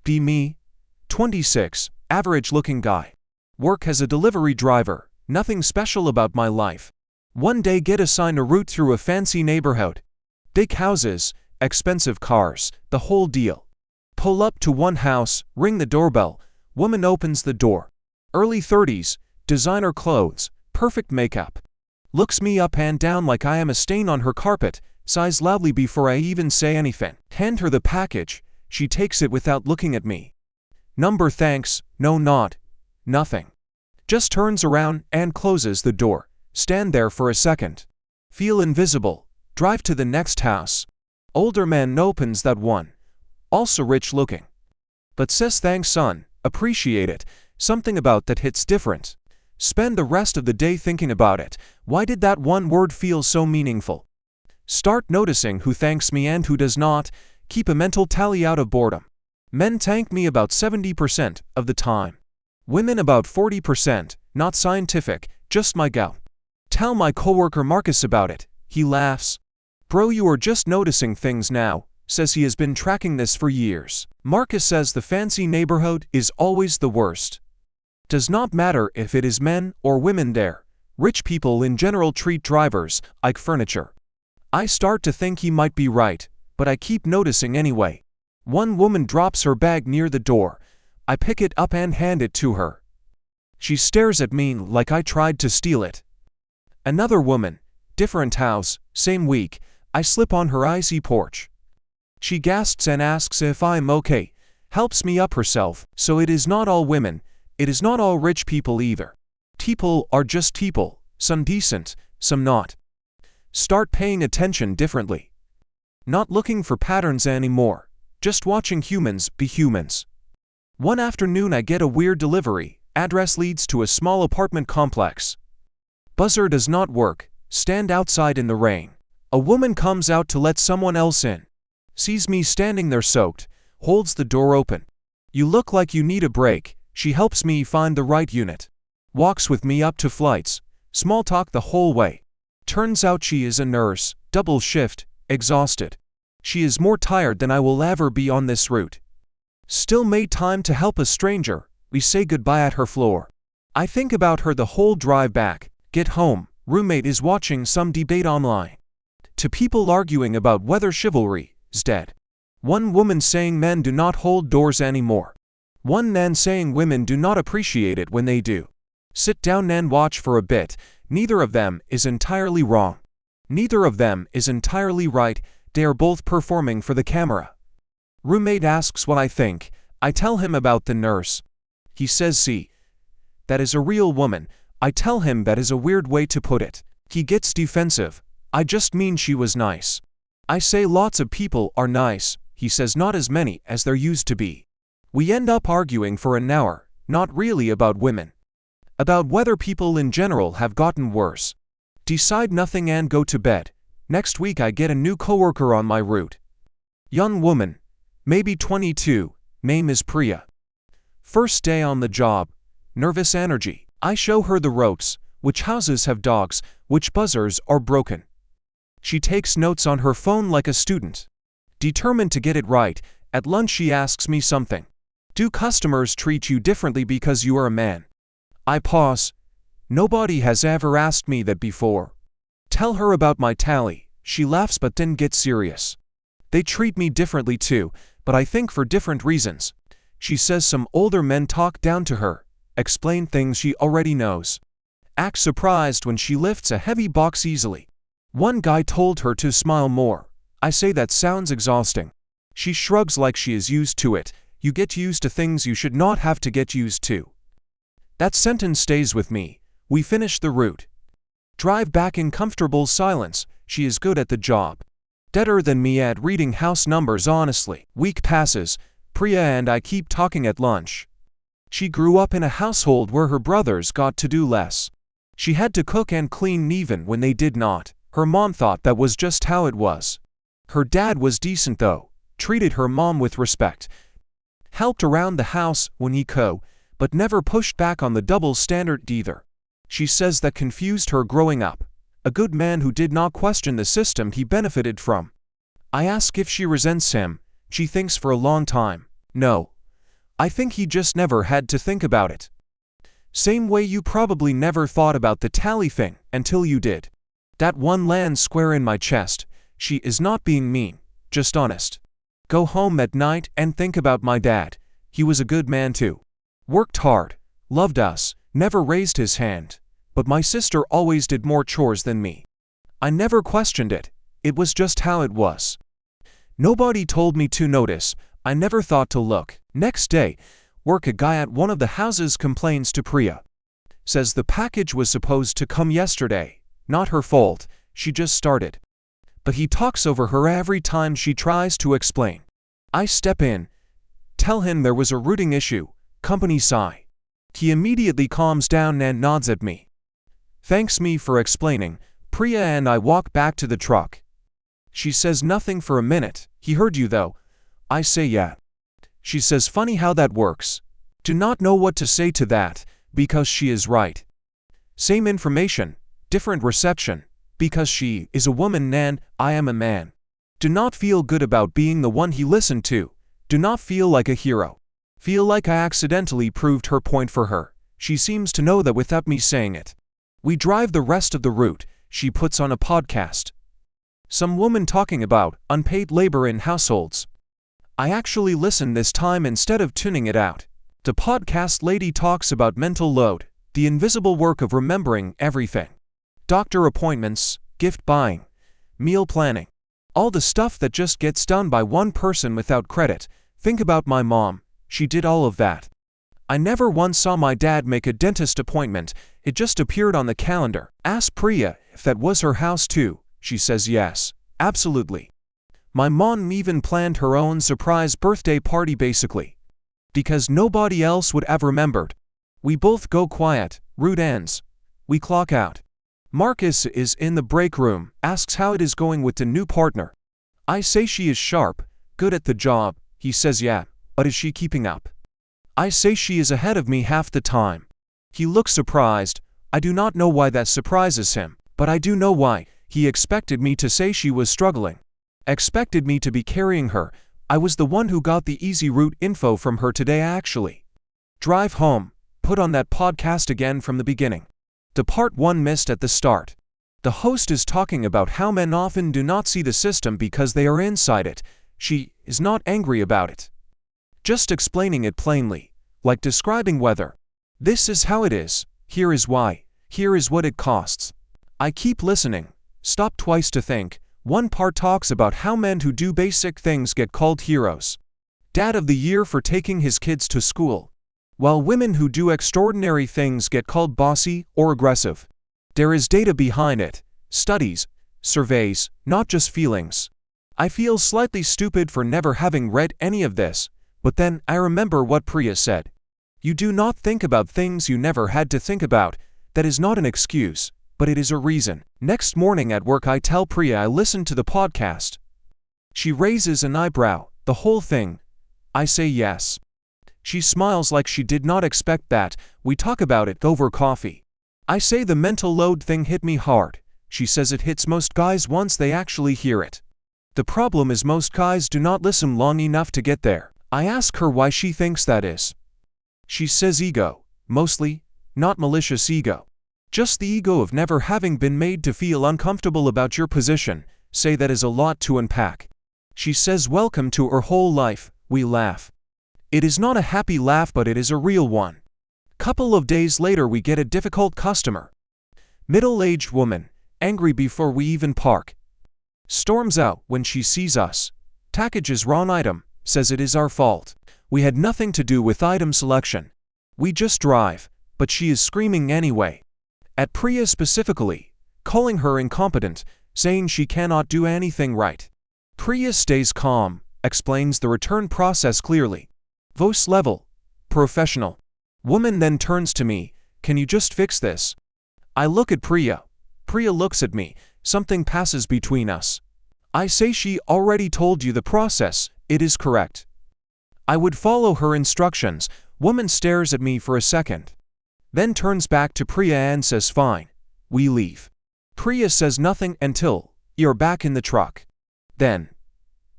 Be me, 26, average-looking guy. Work as a delivery driver, nothing special about my life. One day get assigned a route through a fancy neighborhood. Big houses, expensive cars, the whole deal. Pull up to one house, ring the doorbell, woman opens the door. Early 30s, designer clothes, perfect makeup. Looks me up and down like I am a stain on her carpet, sighs loudly before I even say anything. Hand her the package, she takes it without looking at me. Number thanks, no not. Nothing. Just turns around and closes the door. Stand there for a second. Feel invisible. Drive to the next house. Older man opens that one. Also rich looking. But says thanks son, appreciate it, something about that hits different. Spend the rest of the day thinking about it. Why did that one word feel so meaningful? Start noticing who thanks me and who does not. Keep a mental tally out of boredom. Men thank me about 70% of the time. Women about 40%, not scientific, just my gut. Tell my coworker Marcus about it. He laughs. Bro, you are just noticing things now, says he has been tracking this for years. Marcus says the fancy neighborhood is always the worst. Does not matter if it is men or women there. Rich people in general treat drivers like furniture. I start to think he might be right, but I keep noticing anyway. One woman drops her bag near the door. I pick it up and hand it to her. She stares at me like I tried to steal it. Another woman, different house, same week, I slip on her icy porch. She gasps and asks if I'm okay, helps me up herself. So it is not all women, it is not all rich people either. People are just people, some decent, some not. Start paying attention differently. Not looking for patterns anymore, just watching humans be humans. One afternoon I get a weird delivery, address leads to a small apartment complex. Buzzer does not work, stand outside in the rain. A woman comes out to let someone else in. Sees me standing there soaked, holds the door open. You look like you need a break, she helps me find the right unit. Walks with me up to flights, small talk the whole way. Turns out she is a nurse, double shift, exhausted. She is more tired than I will ever be on this route. Still made time to help a stranger. We say goodbye at her floor. I think about her the whole drive back. Get home, roommate is watching some debate online. To people arguing about whether chivalry is dead. One woman saying men do not hold doors anymore. One man saying women do not appreciate it when they do. Sit down and watch for a bit. Neither of them is entirely wrong. Neither of them is entirely right. They are both performing for the camera. Roommate asks what I think. I tell him about the nurse. He says, see, that is a real woman. I tell him that is a weird way to put it. He gets defensive. I just mean she was nice. I say lots of people are nice. He says not as many as there used to be. We end up arguing for an hour, not really about women. About whether people in general have gotten worse. Decide nothing and go to bed. Next week I get a new coworker on my route. Young woman, maybe 22, name is Priya. First day on the job, nervous energy. I show her the ropes, which houses have dogs, which buzzers are broken. She takes notes on her phone like a student. Determined to get it right, at lunch she asks me something. Do customers treat you differently because you are a man? I pause. Nobody has ever asked me that before. Tell her about my tally. She laughs but then gets serious. They treat me differently too, but I think for different reasons. She says some older men talk down to her, explain things she already knows. Acts surprised when she lifts a heavy box easily. One guy told her to smile more. I say that sounds exhausting. She shrugs like she is used to it. You get used to things you should not have to get used to. That sentence stays with me. We finish the route. Drive back in comfortable silence. She is good at the job. Deader than me at reading house numbers honestly. Week passes. Priya and I keep talking at lunch. She grew up in a household where her brothers got to do less. She had to cook and clean even when they did not. Her mom thought that was just how it was. Her dad was decent though, treated her mom with respect. Helped around the house when he could, but never pushed back on the double standard either. She says that confused her growing up. A good man who did not question the system he benefited from. I ask if she resents him. She thinks for a long time. No. I think he just never had to think about it. Same way you probably never thought about the tally thing until you did. That one lands square in my chest. She is not being mean, just honest. Go home at night and think about my dad. He was a good man too. Worked hard, loved us, never raised his hand. But my sister always did more chores than me. I never questioned it. It was just how it was. Nobody told me to notice. I never thought to look. Next day, work a guy at one of the houses complains to Priya. Says the package was supposed to come yesterday. Not her fault, she just started. But he talks over her every time she tries to explain. I step in, tell him there was a routing issue, company sigh. He immediately calms down and nods at me. Thanks me for explaining. Priya and I walk back to the truck. She says nothing for a minute. He heard you though. I say yeah. She says funny how that works. Do not know what to say to that, because she is right. Same information, different reception, because she is a woman and I am a man. Do not feel good about being the one he listened to. Do not feel like a hero. Feel like I accidentally proved her point for her. She seems to know that without me saying it. We drive the rest of the route. She puts on a podcast. Some woman talking about unpaid labor in households. I actually listen this time instead of tuning it out. The podcast lady talks about mental load, the invisible work of remembering everything. Doctor appointments, gift buying, meal planning. All the stuff that just gets done by one person without credit. Think about my mom, she did all of that. I never once saw my dad make a dentist appointment, it just appeared on the calendar. Ask Priya if that was her house too. She says yes, absolutely. My mom even planned her own surprise birthday party basically. Because nobody else would have remembered. We both go quiet, route ends. We clock out. Marcus is in the break room, asks how it is going with the new partner. I say she is sharp, good at the job. He says yeah, but is she keeping up? I say she is ahead of me half the time. He looks surprised. I do not know why that surprises him, but I do know why. He expected me to say she was struggling. Expected me to be carrying her. I was the one who got the easy route info from her today actually. Drive home, put on that podcast again from the beginning. The part 1 missed at the start. The host is talking about how men often do not see the system because they are inside it. She is not angry about it. Just explaining it plainly, like describing weather. This is how it is, here is why, here is what it costs. I keep listening, stop twice to think. One part talks about how men who do basic things get called heroes. Dad of the year for taking his kids to school. While women who do extraordinary things get called bossy or aggressive. There is data behind it, studies, surveys, not just feelings. I feel slightly stupid for never having read any of this, but then I remember what Priya said. You do not think about things you never had to think about. That is not an excuse, but it is a reason. Next morning at work I tell Priya I listened to the podcast. She raises an eyebrow, the whole thing. I say yes. She smiles like she did not expect that. We talk about it over coffee. I say the mental load thing hit me hard. She says it hits most guys once they actually hear it. The problem is most guys do not listen long enough to get there. I ask her why she thinks that is. She says ego, mostly, not malicious ego. Just the ego of never having been made to feel uncomfortable about your position. Say that is a lot to unpack. She says welcome to her whole life. We laugh. It is not a happy laugh but it is a real one. Couple of days later we get a difficult customer. Middle-aged woman, angry before we even park. Storms out when she sees us. Package is wrong item, says it is our fault. We had nothing to do with item selection. We just drive, but she is screaming anyway. At Priya specifically, calling her incompetent, saying she cannot do anything right. Priya stays calm, explains the return process clearly. Voice level, professional. Woman then turns to me, can you just fix this? I look at Priya. Priya looks at me, something passes between us. I say she already told you the process, it is correct. I would follow her instructions. Woman stares at me for a second. Then turns back to Priya and says fine. We leave. Priya says nothing until you're back in the truck. Then,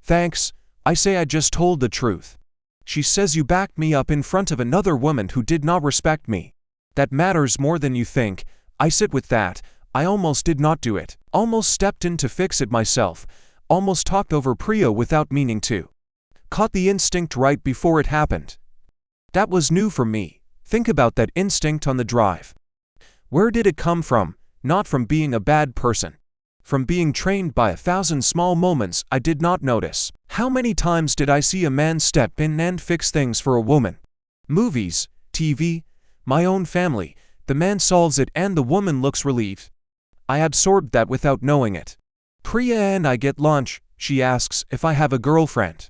thanks, I say I just told the truth. She says you backed me up in front of another woman who did not respect me. That matters more than you think. I sit with that. I almost did not do it. Almost stepped in to fix it myself. Almost talked over Priya without meaning to. Caught the instinct right before it happened. That was new for me. Think about that instinct on the drive. Where did it come from? Not from being a bad person. From being trained by 1,000 small moments I did not notice. How many times did I see a man step in and fix things for a woman? Movies, TV, my own family. The man solves it and the woman looks relieved. I absorbed that without knowing it. Priya and I get lunch. She asks if I have a girlfriend.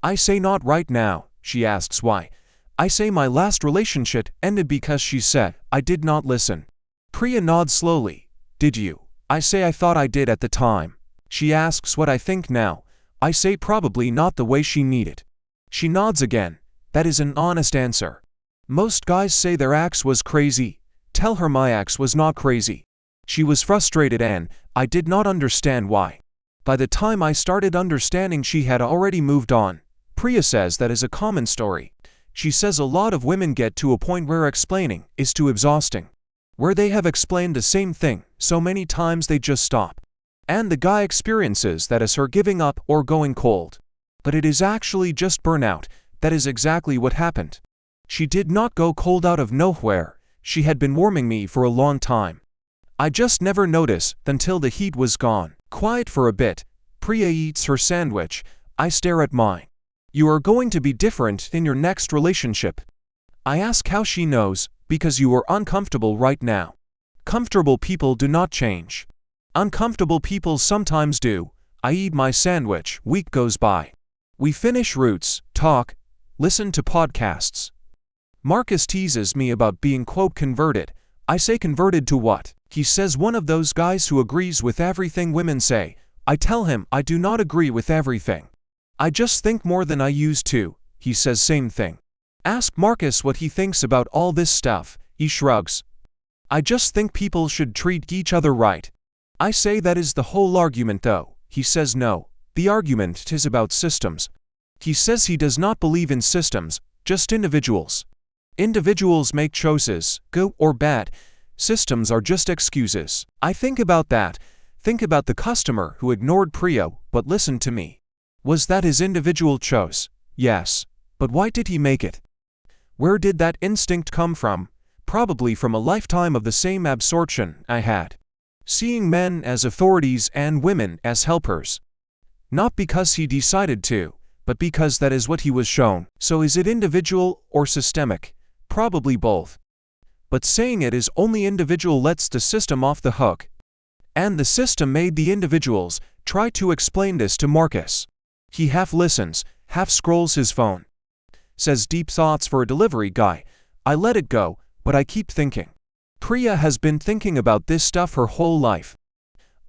I say not right now. She asks why. I say my last relationship ended because she said I did not listen. Priya nods slowly. Did you? I say I thought I did at the time. She asks what I think now. I say probably not the way she needed. She nods again. That is an honest answer. Most guys say their ex was crazy. Tell her my ex was not crazy. She was frustrated and I did not understand why. By the time I started understanding, she had already moved on. Priya says that is a common story. She says a lot of women get to a point where explaining is too exhausting. Where they have explained the same thing so many times they just stop. And the guy experiences that as her giving up or going cold. But it is actually just burnout. That is exactly what happened. She did not go cold out of nowhere. She had been warming me for a long time. I just never noticed until the heat was gone. Quiet for a bit. Priya eats her sandwich. I stare at mine. You are going to be different in your next relationship. I ask how she knows. Because you are uncomfortable right now. Comfortable people do not change. Uncomfortable people sometimes do. I eat my sandwich. Week goes by. We finish routes, talk, listen to podcasts. Marcus teases me about being quote converted. I say converted to what? He says one of those guys who agrees with everything women say. I tell him I do not agree with everything. I just think more than I used to. He says same thing. Ask Marcus what he thinks about all this stuff. He shrugs. I just think people should treat each other right. I say that is the whole argument though. He says no. The argument is about systems. He says he does not believe in systems, just individuals. Individuals make choices, good or bad. Systems are just excuses. I think about that. Think about the customer who ignored Priya but listened to me. Was that his individual choice? Yes. But why did he make it? Where did that instinct come from? Probably from a lifetime of the same absorption I had. Seeing men as authorities and women as helpers. Not because he decided to, but because that is what he was shown. So is it individual or systemic? Probably both. But saying it is only individual lets the system off the hook. And the system made the individuals try to explain this to Marcus. He half listens, half scrolls his phone. Says deep thoughts for a delivery guy. I let it go, but I keep thinking. Priya has been thinking about this stuff her whole life.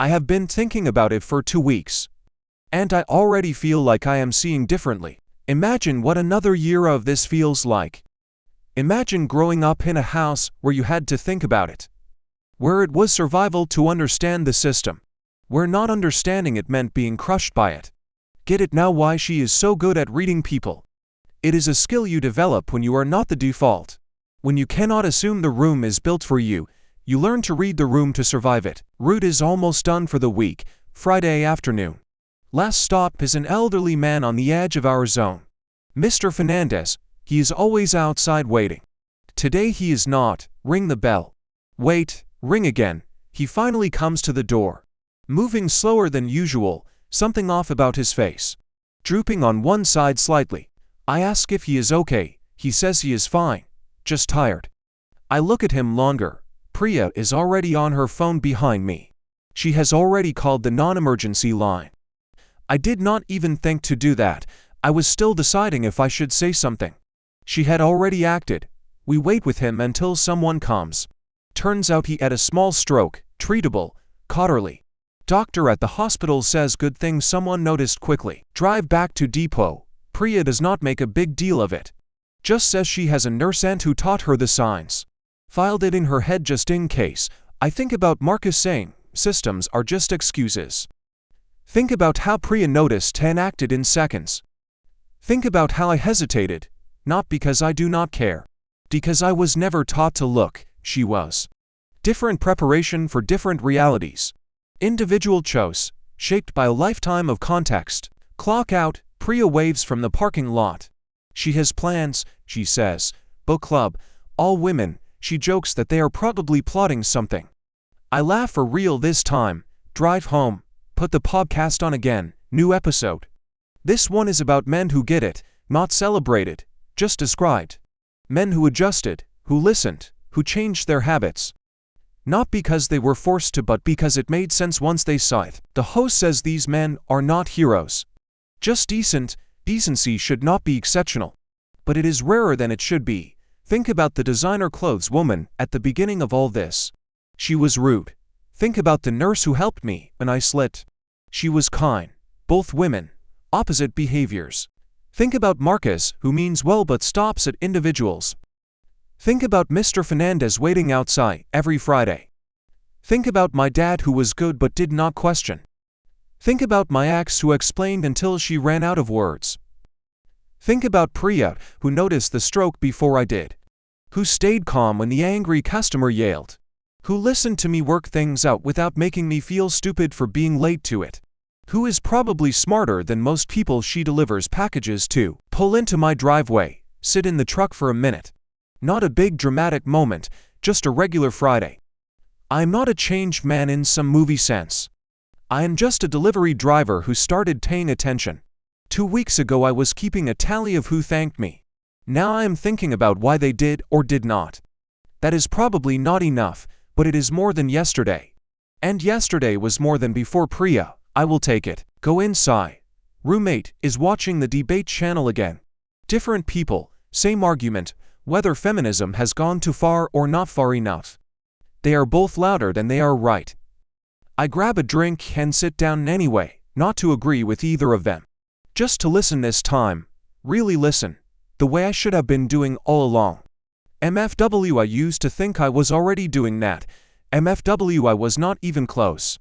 I have been thinking about it for 2 weeks. And I already feel like I am seeing differently. Imagine what another year of this feels like. Imagine growing up in a house where you had to think about it. Where it was survival to understand the system. Where not understanding it meant being crushed by it. Get it now why she is so good at reading people. It is a skill you develop when you are not the default. When you cannot assume the room is built for you, you learn to read the room to survive it. Route is almost done for the week, Friday afternoon. Last stop is an elderly man on the edge of our zone. Mr. Fernandez, he is always outside waiting. Today he is not. Ring the bell. Wait, ring again. He finally comes to the door. Moving slower than usual, something off about his face. Drooping on one side slightly. I ask if he is okay. He says he is fine. Just tired. I look at him longer. Priya is already on her phone behind me. She has already called the non-emergency line. I did not even think to do that. I was still deciding if I should say something. She had already acted. We wait with him until someone comes. Turns out he had a small stroke, treatable, Cotterly. Doctor at the hospital says good thing someone noticed quickly. Drive back to depot. Priya does not make a big deal of it. Just says she has a nurse aunt who taught her the signs. Filed it in her head just in case. I think about Marcus saying, systems are just excuses. Think about how Priya noticed and acted in seconds. Think about how I hesitated, not because I do not care. Because I was never taught to look, she was. Different preparation for different realities. Individual choice, shaped by a lifetime of context. Clock out, Priya waves from the parking lot. She has plans, she says. Book club, all women, she jokes that they are probably plotting something. I laugh for real this time. Drive home, put the podcast on again, new episode. This one is about men who get it, not celebrated, just described. Men who adjusted, who listened, who changed their habits. Not because they were forced to, but because it made sense once they saw it. The host says these men are not heroes. Just decent. Decency should not be exceptional. But it is rarer than it should be. Think about the designer clothes woman at the beginning of all this. She was rude. Think about the nurse who helped me when I slipped. She was kind. Both women. Opposite behaviors. Think about Marcus, who means well but stops at individuals. Think about Mr. Fernandez waiting outside every Friday. Think about my dad, who was good but did not question. Think about my ex, who explained until she ran out of words. Think about Priya, who noticed the stroke before I did. Who stayed calm when the angry customer yelled. Who listened to me work things out without making me feel stupid for being late to it. Who is probably smarter than most people she delivers packages to. Pull into my driveway, sit in the truck for a minute. Not a big dramatic moment, just a regular Friday. I'm not a changed man in some movie sense. I am just a delivery driver who started paying attention. 2 weeks ago I was keeping a tally of who thanked me. Now I am thinking about why they did or did not. That is probably not enough, but it is more than yesterday. And yesterday was more than before Priya. I will take it. Go inside. Roommate is watching the debate channel again. Different people, same argument, whether feminism has gone too far or not far enough. They are both louder than they are right. I grab a drink and sit down anyway, not to agree with either of them. Just to listen this time. Really listen. The way I should have been doing all along. MFW, I used to think I was already doing that. MFW, I was not even close.